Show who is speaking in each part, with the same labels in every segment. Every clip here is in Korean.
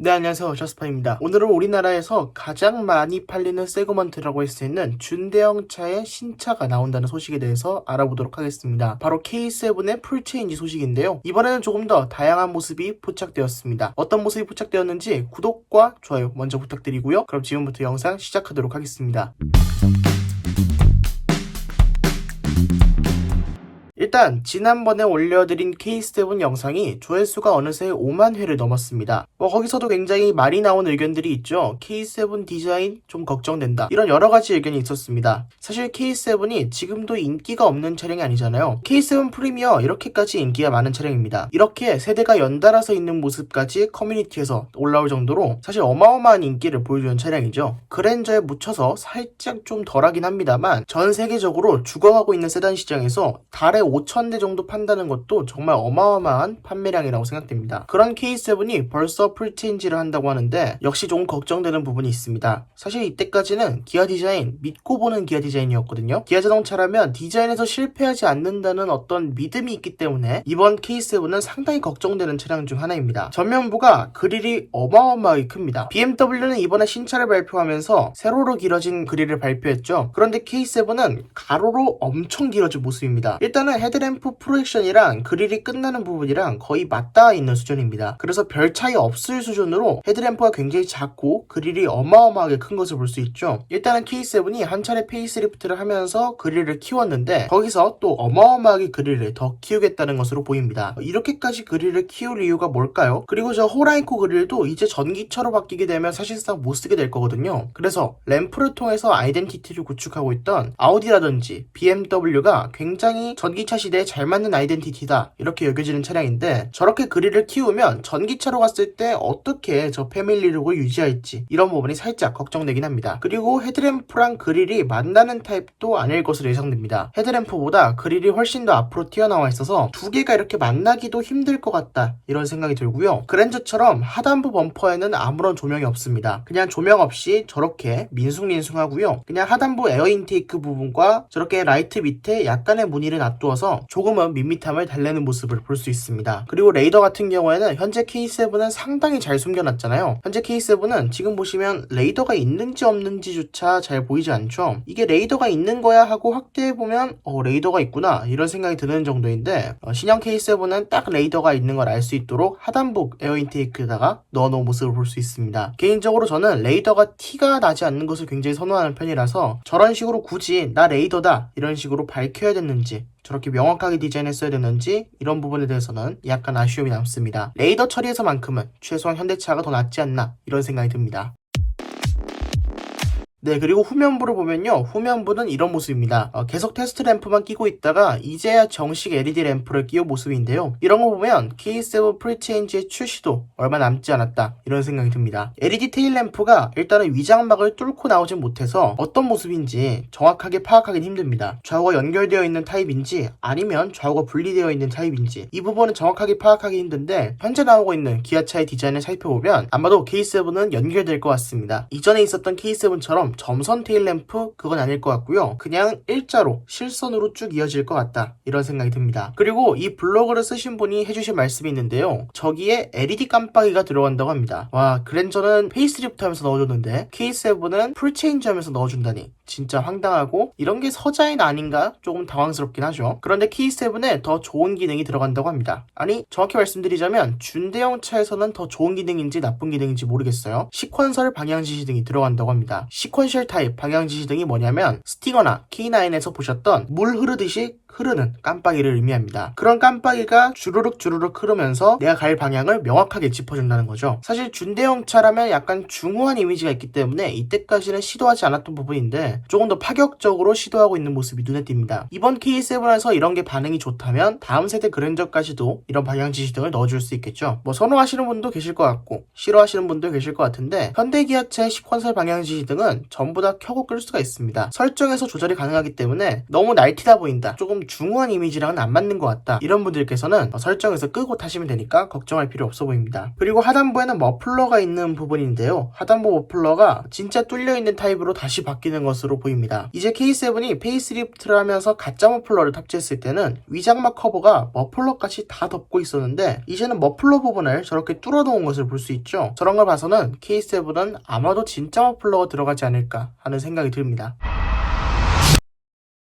Speaker 1: 네, 안녕하세요. 저스파입니다. 오늘은 우리나라에서 가장 많이 팔리는 세그먼트라고 할 수 있는 준대형 차의 신차가 나온다는 소식에 대해서 알아보도록 하겠습니다. 바로 K7의 풀체인지 소식인데요. 이번에는 조금 더 다양한 모습이 포착되었습니다. 어떤 모습이 포착되었는지 구독과 좋아요 먼저 부탁드리고요. 그럼 지금부터 영상 시작하도록 하겠습니다. 일단 지난번에 올려드린 K7 영상이 조회수가 어느새 5만 회를 넘었습니다. 거기서도 굉장히 많이 나온 의견들이 있죠. K7 디자인 좀 걱정된다, 이런 여러가지 의견이 있었습니다. 사실 K7이 지금도 인기가 없는 차량이 아니잖아요. K7 프리미어 이렇게까지 인기가 많은 차량입니다. 이렇게 세대가 연달아서 있는 모습까지 커뮤니티에서 올라올 정도로 사실 어마어마한 인기를 보여주는 차량이죠. 그랜저에 묻혀서 살짝 좀 덜하긴 합니다만 전 세계적으로 죽어가고 있는 세단 시장에서 달에 5,000대 정도 판다는 것도 정말 어마어마한 판매량이라고 생각됩니다. 그런 K7이 벌써 풀체인지를 한다고 하는데 역시 좀 걱정되는 부분이 있습니다. 사실 이때까지는 기아 디자인, 믿고 보는 기아 디자인이었거든요. 기아 자동차라면 디자인에서 실패하지 않는다는 어떤 믿음이 있기 때문에 이번 K7은 상당히 걱정되는 차량 중 하나입니다. 전면부가 그릴이 어마어마하게 큽니다. BMW는 이번에 신차를 발표하면서 세로로 길어진 그릴을 발표했죠. 그런데 K7은 가로로 엄청 길어진 모습입니다. 일단은 헤드램프 프로젝션이랑 그릴이 끝나는 부분이랑 거의 맞닿아 있는 수준입니다. 그래서 별 차이 없을 수준으로 헤드램프가 굉장히 작고 그릴이 어마어마하게 큰 것을 볼 수 있죠. 일단은 K7이 한 차례 페이스리프트를 하면서 그릴을 키웠는데 거기서 또 어마어마하게 그릴을 더 키우겠다는 것으로 보입니다. 이렇게까지 그릴을 키울 이유가 뭘까요? 그리고 저 호라이코 그릴도 이제 전기차로 바뀌게 되면 사실상 못 쓰게 될 거거든요. 그래서 램프를 통해서 아이덴티티를 구축하고 있던 아우디라든지 BMW가 굉장히 전기차 시대에 잘 맞는 아이덴티티다 이렇게 여겨지는 차량인데 저렇게 그릴을 키우면 전기차로 갔을 때 어떻게 저 패밀리룩을 유지할지 이런 부분이 살짝 걱정되긴 합니다. 그리고 헤드램프랑 그릴이 만나는 타입도 아닐 것으로 예상됩니다. 헤드램프보다 그릴이 훨씬 더 앞으로 튀어나와 있어서 두 개가 이렇게 만나기도 힘들 것 같다 이런 생각이 들고요. 그랜저처럼 하단부 범퍼에는 아무런 조명이 없습니다. 그냥 조명 없이 저렇게 민숭민숭하고요. 그냥 하단부 에어 인테이크 부분과 저렇게 라이트 밑에 약간의 무늬를 놔두어서 조금은 밋밋함을 달래는 모습을 볼 수 있습니다. 그리고 레이더 같은 경우에는 현재 K7은 상당히 잘 숨겨놨잖아요. 현재 K7은 지금 보시면 레이더가 있는지 없는지조차 잘 보이지 않죠. 이게 레이더가 있는 거야 하고 확대해보면 레이더가 있구나 이런 생각이 드는 정도인데 신형 K7은 딱 레이더가 있는 걸 알 수 있도록 하단부 에어 인테이크에다가 넣어놓은 모습을 볼 수 있습니다. 개인적으로 저는 레이더가 티가 나지 않는 것을 굉장히 선호하는 편이라서 저런 식으로 굳이 나 레이더다 이런 식으로 밝혀야 됐는지 저렇게 명확하게 디자인했어야 됐는지 이런 부분에 대해서는 약간 아쉬움이 남습니다. 레이더 처리에서만큼은 최소한 현대차가 더 낫지 않나 이런 생각이 듭니다. 네, 그리고 후면부를 보면요, 후면부는 이런 모습입니다. 계속 테스트 램프만 끼고 있다가 이제야 정식 LED 램프를 끼운 모습인데요. 이런 거 보면 K7 풀체인지의 출시도 얼마 남지 않았다 이런 생각이 듭니다. LED 테일 램프가 일단은 위장막을 뚫고 나오진 못해서 어떤 모습인지 정확하게 파악하기는 힘듭니다. 좌우가 연결되어 있는 타입인지 아니면 좌우가 분리되어 있는 타입인지 이 부분은 정확하게 파악하기 힘든데 현재 나오고 있는 기아차의 디자인을 살펴보면 아마도 K7은 연결될 것 같습니다. 이전에 있었던 K7처럼 점선 테일램프 그건 아닐 것 같고요. 그냥 일자로 실선으로 쭉 이어질 것 같다 이런 생각이 듭니다. 그리고 이 블로그를 쓰신 분이 해주신 말씀이 있는데요. 저기에 LED 깜빡이가 들어간다고 합니다. 와, 그랜저는 페이스리프트 하면서 넣어줬는데 K7은 풀체인지 하면서 넣어준다니 진짜 황당하고 이런 게 서자인 아닌가 조금 당황스럽긴 하죠. 그런데 K7에 더 좋은 기능이 들어간다고 합니다. 아니 정확히 말씀드리자면 준대형 차에서는 더 좋은 기능인지 나쁜 기능인지 모르겠어요. 시퀀설 방향지시 등이 들어간다고 합니다. 시퀀셜 타입 방향지시 등이 뭐냐면 스팅어나 K9에서 보셨던 물 흐르듯이 흐르는 깜빡이를 의미합니다. 그런 깜빡이가 주르륵 흐르면서 내가 갈 방향을 명확하게 짚어준다는 거죠. 사실 준대형 차라면 약간 중후한 이미지가 있기 때문에 이때까지는 시도하지 않았던 부분인데 조금 더 파격적으로 시도하고 있는 모습이 눈에 띕니다. 이번 K7에서 이런 게 반응이 좋다면 다음 세대 그랜저까지도 이런 방향 지시 등을 넣어줄 수 있겠죠. 선호하시는 분도 계실 것 같고 싫어하시는 분도 계실 것 같은데 현대기아차의 시퀀설 방향 지시 등은 전부 다 켜고 끌 수가 있습니다. 설정에서 조절이 가능하기 때문에 너무 날티다 보인다, 조금 좀 중후한 이미지랑은 안 맞는 것 같다, 이런 분들께서는 설정에서 끄고 타시면 되니까 걱정할 필요 없어 보입니다. 그리고 하단부에는 머플러가 있는 부분인데요, 하단부 머플러가 진짜 뚫려있는 타입으로 다시 바뀌는 것으로 보입니다. 이제 K7이 페이스리프트를 하면서 가짜 머플러를 탑재했을 때는 위장막 커버가 머플러까지 다 덮고 있었는데 이제는 머플러 부분을 저렇게 뚫어놓은 것을 볼 수 있죠. 저런 걸 봐서는 K7은 아마도 진짜 머플러가 들어가지 않을까 하는 생각이 듭니다.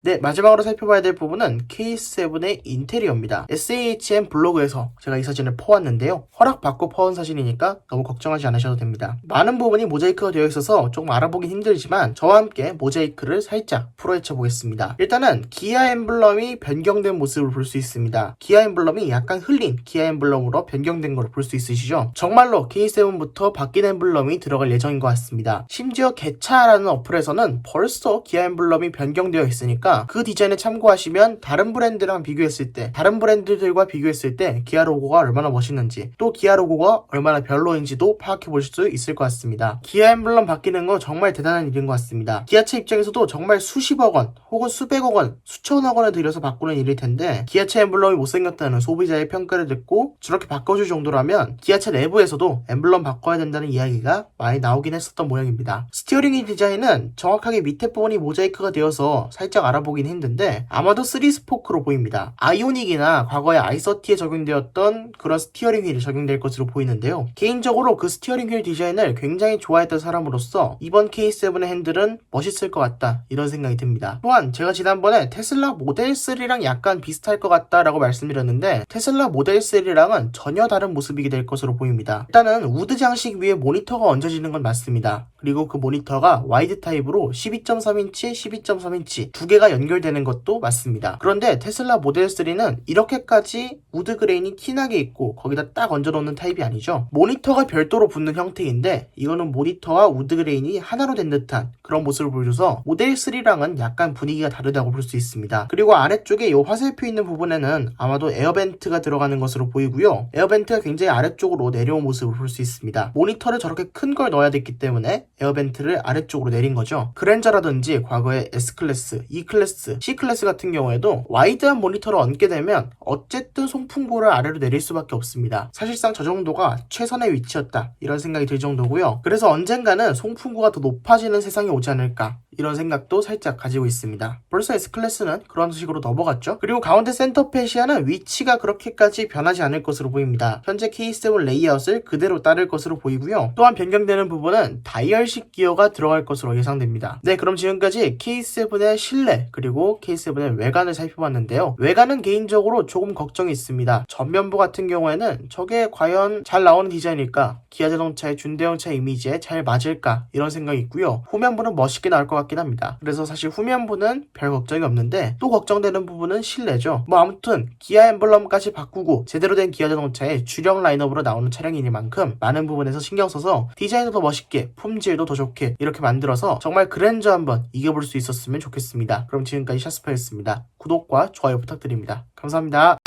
Speaker 1: 네, 마지막으로 살펴봐야 될 부분은 K7의 인테리어입니다. SAHM 블로그에서 제가 이 사진을 퍼왔는데요, 허락받고 퍼온 사진이니까 너무 걱정하지 않으셔도 됩니다. 많은 부분이 모자이크가 되어 있어서 조금 알아보긴 힘들지만 저와 함께 모자이크를 살짝 풀어헤쳐 보겠습니다. 일단은 기아 엠블럼이 변경된 모습을 볼 수 있습니다. 기아 엠블럼이 약간 흘린 기아 엠블럼으로 변경된 걸 볼 수 있으시죠? 정말로 K7부터 바뀐 엠블럼이 들어갈 예정인 것 같습니다. 심지어 개차라는 어플에서는 벌써 기아 엠블럼이 변경되어 있으니까 그 디자인을 참고하시면 다른 브랜드랑 비교했을 때, 다른 브랜드들과 비교했을 때 기아 로고가 얼마나 멋있는지, 또 기아 로고가 얼마나 별로인지도 파악해 보실 수 있을 것 같습니다. 기아 엠블럼 바뀌는 거 정말 대단한 일인 것 같습니다. 기아차 입장에서도 정말 수십억 원 혹은 수백억 원, 수천억 원을 들여서 바꾸는 일일 텐데 기아차 엠블럼이 못생겼다는 소비자의 평가를 듣고 저렇게 바꿔줄 정도라면 기아차 내부에서도 엠블럼 바꿔야 된다는 이야기가 많이 나오긴 했었던 모양입니다. 스티어링 휠 디자인은 정확하게 밑에 부분이 모자이크가 되어서 살짝 알아보긴 힘든데 아마도 3스포크로 보입니다. 아이오닉이나 과거에 i30에 적용되었던 그런 스티어링 휠이 적용될 것으로 보이는데요, 개인적으로 그 스티어링 휠 디자인을 굉장히 좋아했던 사람으로서 이번 K7의 핸들은 멋있을 것 같다, 이런 생각이 듭니다. 또한 제가 지난번에 테슬라 모델 3랑 약간 비슷할 것 같다라고 말씀드렸는데 테슬라 모델 3랑은 전혀 다른 모습이 될 것으로 보입니다. 일단은 우드 장식 위에 모니터가 얹어지는 건 맞습니다. 그리고 그 모니터가 와이드 타입으로 12.3인치, 12.3인치 두 개가 연결되는 것도 맞습니다. 그런데 테슬라 모델 3는 이렇게까지 우드 그레인이 티나게 있고 거기다 딱 얹어놓는 타입이 아니죠. 모니터가 별도로 붙는 형태인데 이거는 모니터와 우드 그레인이 하나로 된 듯한 그런 모습을 보여줘서 모델 3랑은 약간 분위기가 다르다고 볼 수 있습니다. 그리고 아래쪽에 이 화살표 있는 부분에는 아마도 에어벤트가 들어가는 것으로 보이고요, 에어벤트가 굉장히 아래쪽으로 내려온 모습을 볼 수 있습니다. 모니터를 저렇게 큰 걸 넣어야 됐기 때문에 에어벤트를 아래쪽으로 내린 거죠. 그랜저라든지 과거의 S클래스, E클래스, C클래스 같은 경우에도 와이드한 모니터를 얹게 되면 어쨌든 송풍구를 아래로 내릴 수밖에 없습니다. 사실상 저 정도가 최선의 위치였다, 이런 생각이 들 정도고요. 그래서 언젠가는 송풍구가 더 높아지는 세상이 오지 않을까, 이런 생각도 살짝 가지고 있습니다. 벌써 S클래스는 그런 식으로 넘어갔죠. 그리고 가운데 센터 페시아는 위치가 그렇게까지 변하지 않을 것으로 보입니다. 현재 K7 레이아웃을 그대로 따를 것으로 보이고요. 또한 변경되는 부분은 다이얼식 기어가 들어갈 것으로 예상됩니다. 네, 그럼 지금까지 K7의 실내 그리고 K7의 외관을 살펴봤는데요, 외관은 개인적으로 조금 걱정이 있습니다. 전면부 같은 경우에는 저게 과연 잘 나오는 디자인일까, 기아 자동차의 준대형차 이미지에 잘 맞을까, 이런 생각이 있고요. 후면부는 멋있게 나올 것 같긴 합니다. 그래서 사실 후면부는 별 걱정이 없는데 또 걱정되는 부분은 실내죠. 뭐 아무튼 기아 엠블럼까지 바꾸고 제대로 된 기아 자동차의 주력 라인업으로 나오는 차량이니만큼 많은 부분에서 신경 써서 디자인도 더 멋있게, 품질도 더 좋게 이렇게 만들어서 정말 그랜저 한번 이겨볼 수 있었으면 좋겠습니다. 그럼 지금까지 샤스파였습니다. 구독과 좋아요 부탁드립니다. 감사합니다.